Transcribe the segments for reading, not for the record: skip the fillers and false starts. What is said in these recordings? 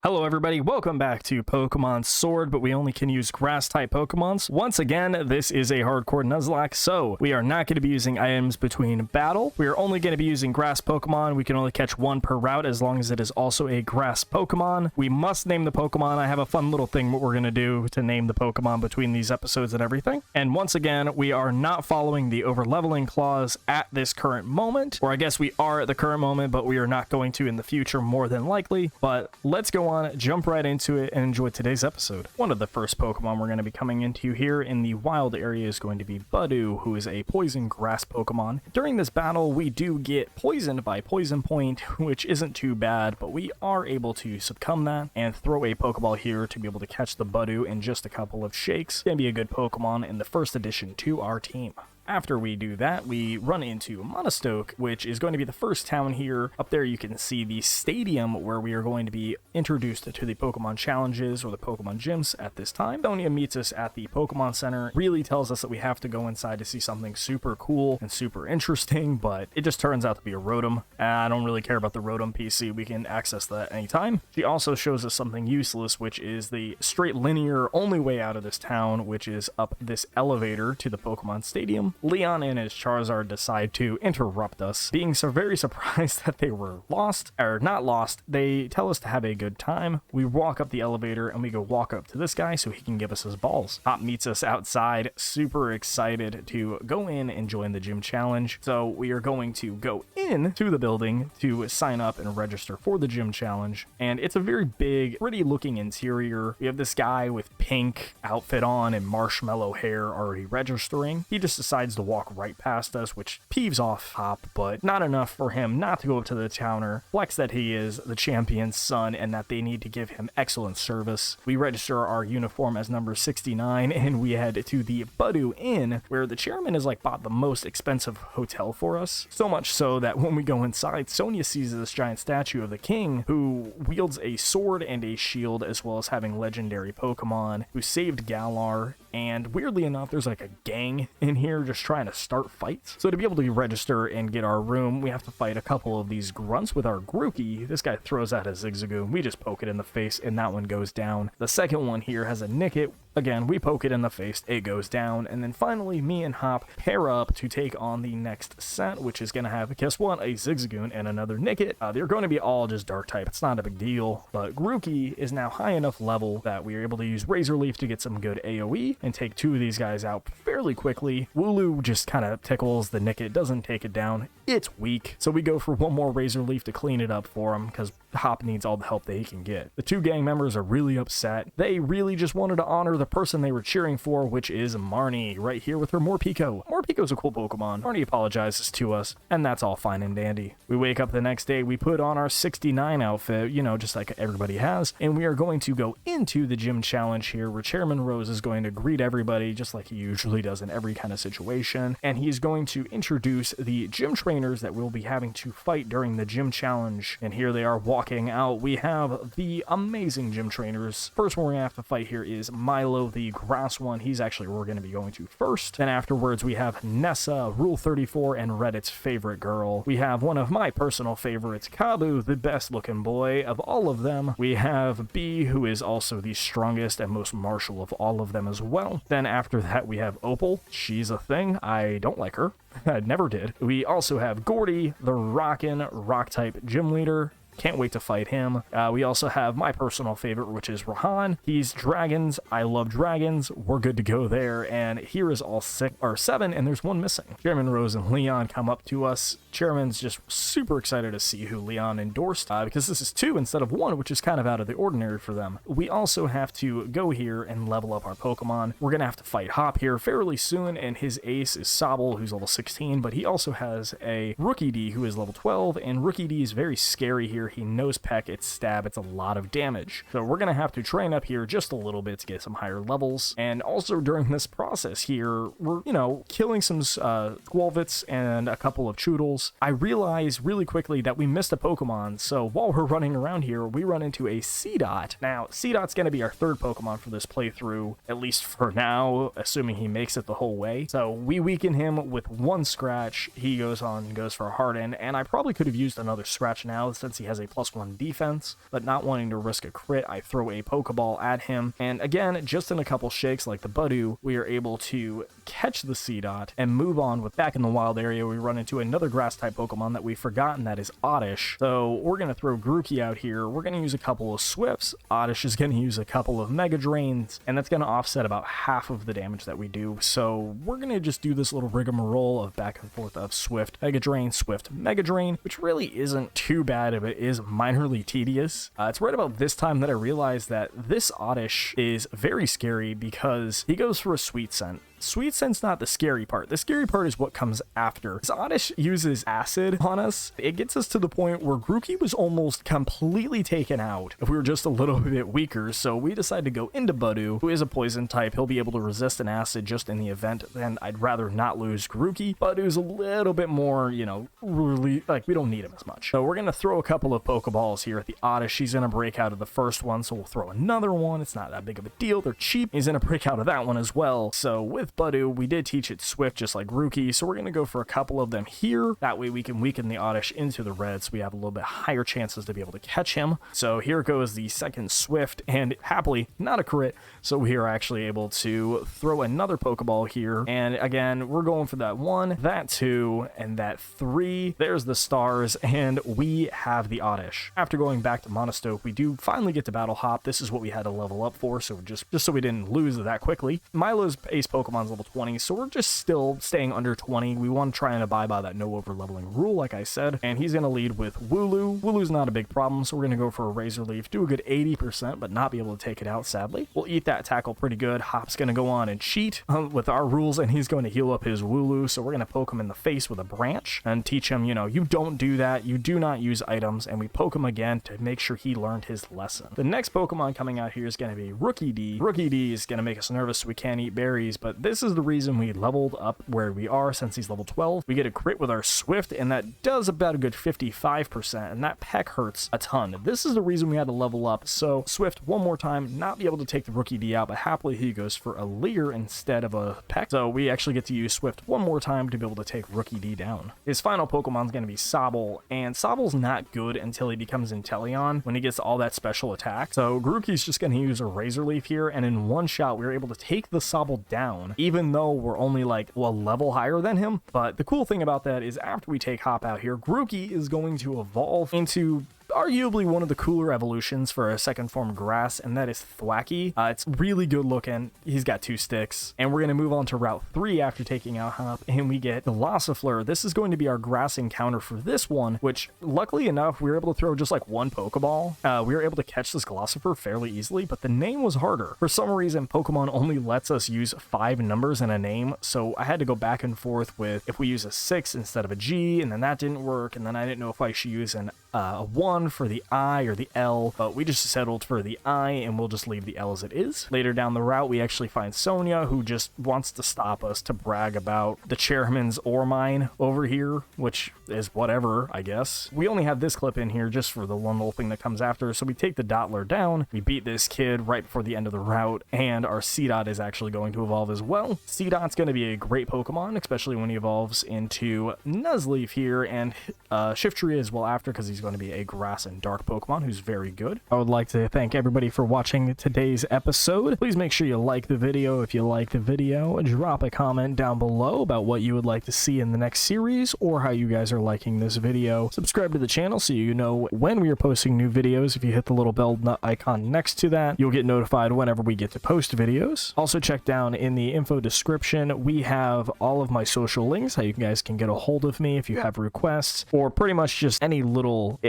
Hello everybody, welcome back to Pokemon Sword, but we only can use grass-type Pokemons. Once again, this is a hardcore Nuzlocke, so we are not going to be using items between battle. We are only going to be using grass Pokemon. We can only catch one per route as long as it is also a grass Pokemon. We must name the Pokemon. I have a fun little thing what we're going to do to name the Pokemon between these episodes and everything. And once again, we are not following the over-leveling clause at this current moment, or I guess we are at the current moment, but we are not going to in the future more than likely. But let's go on, jump right into it, and enjoy today's episode. One of the first Pokemon we're going to be coming into here in the wild area is going to be Budew, who is a poison grass Pokemon. During this battle, we do get poisoned by Poison Point, which isn't too bad, but we are able to succumb that and throw a Pokeball here to be able to catch the Budew in just a couple of shakes. It's going to be a good Pokemon in the first addition to our team. After we do that, we run into Monostoke, which is going to be the first town here. Up there you can see the stadium where we are going to be introduced to the Pokemon challenges or the Pokemon gyms at this time. Sonia meets us at the Pokemon Center, really tells us that we have to go inside to see something super cool and super interesting, but it just turns out to be a Rotom. I don't really care about the Rotom PC, we can access that anytime. She also shows us something useless, which is the straight linear only way out of this town, which is up this elevator to the Pokemon Stadium. Leon and his Charizard decide to interrupt us, being so very surprised that they were lost, or not lost. They tell us to have a good time. We walk up the elevator and we go walk up to this guy so he can give us his balls. Hop meets us outside, super excited to go in and join the gym challenge. So we are going to go in to the building to sign up and register for the gym challenge. And it's a very big, pretty looking interior. We have this guy with pink outfit on and marshmallow hair already registering. He just decides to walk right past us, which peeves off Hop, but not enough for him not to go up to the counter, flex that he is the champion's son and that they need to give him excellent service. We register our uniform as number 69 and we head to the Budew Inn, where the chairman has bought the most expensive hotel for us. So much so that when we go inside, Sonia sees this giant statue of the king who wields a sword and a shield, as well as having legendary Pokemon, who saved Galar. And weirdly enough, there's a gang in here just trying to start fights. So to be able to register and get our room, we have to fight a couple of these grunts with our Grookey. This guy throws out a Zigzagoon. We just poke it in the face and that one goes down. The second one here has a Nickit. Again, we poke it in the face, it goes down. And then finally, me and Hop pair up to take on the next set, which is going to have, guess what, a Zigzagoon and another Nickit. They're going to be all just dark type. It's not a big deal, but Grookey is now high enough level that we are able to use Razor Leaf to get some good AoE and take two of these guys out fairly quickly. Wooloo just kind of tickles the Nickit, doesn't take it down. It's weak, so we go for one more Razor Leaf to clean it up for him because Hop needs all the help that he can get. The two gang members are really upset. They really just wanted to honor the person they were cheering for, which is Marnie, right here with her Morpeko. Morpeko's a cool Pokemon. Marnie apologizes to us, and that's all fine and dandy. We wake up the next day, we put on our 69 outfit, just like everybody has, and we are going to go into the gym challenge here, where Chairman Rose is going to greet everybody, just like he usually does in every kind of situation, and he's going to introduce the gym trainers that we'll be having to fight during the gym challenge. And here they are walking out. We have the amazing gym trainers. First one we're gonna have to fight here is Milo, the grass one. He's actually where we're going to be going to first. Then afterwards we have Nessa, Rule 34 and Reddit's favorite girl. We have one of my personal favorites, Kabu, the best looking boy of all of them. We have B, who is also the strongest and most martial of all of them as well. Then after that we have Opal. She's a thing. I don't like her. I never did. We also have Gordy, the rockin' rock type gym leader. Can't wait to fight him. We also have my personal favorite, which is Rahan. He's dragons. I love dragons. We're good to go there. And here is all 7, and there's one missing. Chairman Rose and Leon come up to us. Chairman's just super excited to see who Leon endorsed, because this is 2 instead of 1, which is kind of out of the ordinary for them. We also have to go here and level up our Pokemon. We're going to have to fight Hop here fairly soon, and his ace is Sobble, who's level 16, but he also has a Rookie D who is level 12, and Rookie D is very scary here. He nose peck, it's stab, it's a lot of damage. So we're gonna have to train up here just a little bit to get some higher levels. And also during this process here, we're, killing some Squolvits and a couple of Choodles. I realized really quickly that we missed a Pokemon, so while we're running around here, we run into a Seedot. Now, Seedot's gonna be our third Pokemon for this playthrough, at least for now, assuming he makes it the whole way. So we weaken him with one scratch. He goes on and goes for a Harden, and I probably could have used another scratch now since he has has a +1 defense, but not wanting to risk a crit, I throw a Pokeball at him. And again, just in a couple shakes like the Budew, we are able to catch the Seedot and move on with back in the wild area. We run into another grass type Pokemon that we've forgotten, that is Oddish. So we're going to throw Grookey out here. We're going to use a couple of Swifts. Oddish is going to use a couple of Mega Drains, and that's going to offset about half of the damage that we do. So we're going to just do this little rigmarole of back and forth of Swift, Mega Drain, Swift, Mega Drain, which really isn't too bad if it is minorly tedious. It's right about this time that I realized that this Oddish is very scary because he goes for a Sweet Scent. Sweet Scent's not the scary part. The scary part is what comes after. As Oddish uses acid on us, it gets us to the point where Grookey was almost completely taken out if we were just a little bit weaker, so we decided to go into Budew, who is a poison type. He'll be able to resist an acid just in the event, and I'd rather not lose Grookey. Budew's a little bit more, you know, really, like, we don't need him as much. So we're going to throw a couple of Pokeballs here at the Oddish. He's going to break out of the first one, so we'll throw another one. It's not that big of a deal. They're cheap. He's going to break out of that one as well. So with Budew, we did teach it Swift just like Grookey, so we're going to go for a couple of them here. That way we can weaken the Oddish into the red, so we have a little bit higher chances to be able to catch him. So here goes the second Swift, and happily not a crit, so we are actually able to throw another Pokeball here. And again, we're going for that 1, that 2, and that 3. There's the stars, and we have the Oddish. After going back to Monostoke, we do finally get to Battle Hop. This is what we had to level up for, so just so we didn't lose that quickly. Milo's ace Pokemon's level 20, so we're just still staying under 20. We want to try and abide by that no over leveling rule, like I said, and he's going to lead with Wooloo. Wooloo's not a big problem, so we're going to go for a Razor Leaf, do a good 80%, but not be able to take it out, sadly. We'll eat that tackle pretty good. Hop's going to go on and cheat with our rules, and he's going to heal up his Wooloo, so we're going to poke him in the face with a branch and teach him, you know, you don't do that, you do not use items, and we poke him again to make sure he learned his lesson. The next Pokemon coming out here is going to be Rookie D. Rookie D is going to make us nervous, so we can't eat berries, but this is the reason we leveled up where we are. Since he's level 12, we get a crit with our Swift, and that does about a good 55%, and that peck hurts a ton. This is the reason we had to level up. So Swift one more time, not be able to take the Rookie D out, but happily he goes for a Leer instead of a peck, so we actually get to use Swift one more time to be able to take Rookie D down. His final Pokemon is going to be Sobble, and Sobble's not good until he becomes Inteleon, when he gets all that special attack. So Grookey's just going to use a Razor Leaf here, and in one shot we were able to take the Sobble down, even though we're only like a level higher than him. But the cool thing about that is after we take Hop out here, Grookey is going to evolve into arguably one of the cooler evolutions for a second form grass, and that is Thwackey. It's really good looking. He's got 2 sticks, and we're going to move on to Route 3 after taking out Hop, and we get Glossifleur. This is going to be our grass encounter for this one, which luckily enough, we were able to throw just like 1 Pokeball. We were able to catch this Glossifleur fairly easily, but the name was harder. For some reason, Pokemon only lets us use 5 numbers in a name, so I had to go back and forth with if we use a 6 instead of a G, and then that didn't work, and then I didn't know if I should use a 1 for the I or the L, but we just settled for the I, and we'll just leave the L as it is. Later down the route, we actually find Sonia, who just wants to stop us to brag about the chairman's ore mine over here, which is whatever, I guess. We only have this clip in here just for the one little thing that comes after, so we take the Dottler down, we beat this kid right before the end of the route, and our Seedot is actually going to evolve as well. Seedot's going to be a great Pokemon, especially when he evolves into Nuzleaf here, and Shiftry as well after, because he's going to be a grass and dark Pokemon who's very good. I would like to thank everybody for watching today's episode. Please make sure you like the video. If you like the video, drop a comment down below about what you would like to see in the next series, or how you guys are liking this video. Subscribe to the channel so you know when we are posting new videos. If you hit the little bell icon next to that, you'll get notified whenever we get to post videos. Also check down in the info description, we have all of my social links, how you guys can get a hold of me if you have requests, or pretty much just any little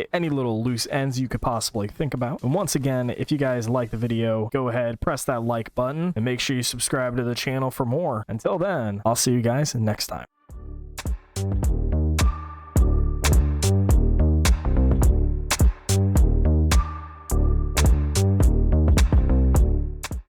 loose ends you could possibly think about. And once again, if you guys like the video, go ahead, press that like button, and make sure you subscribe to the channel for more. Until then, I'll see you guys next time.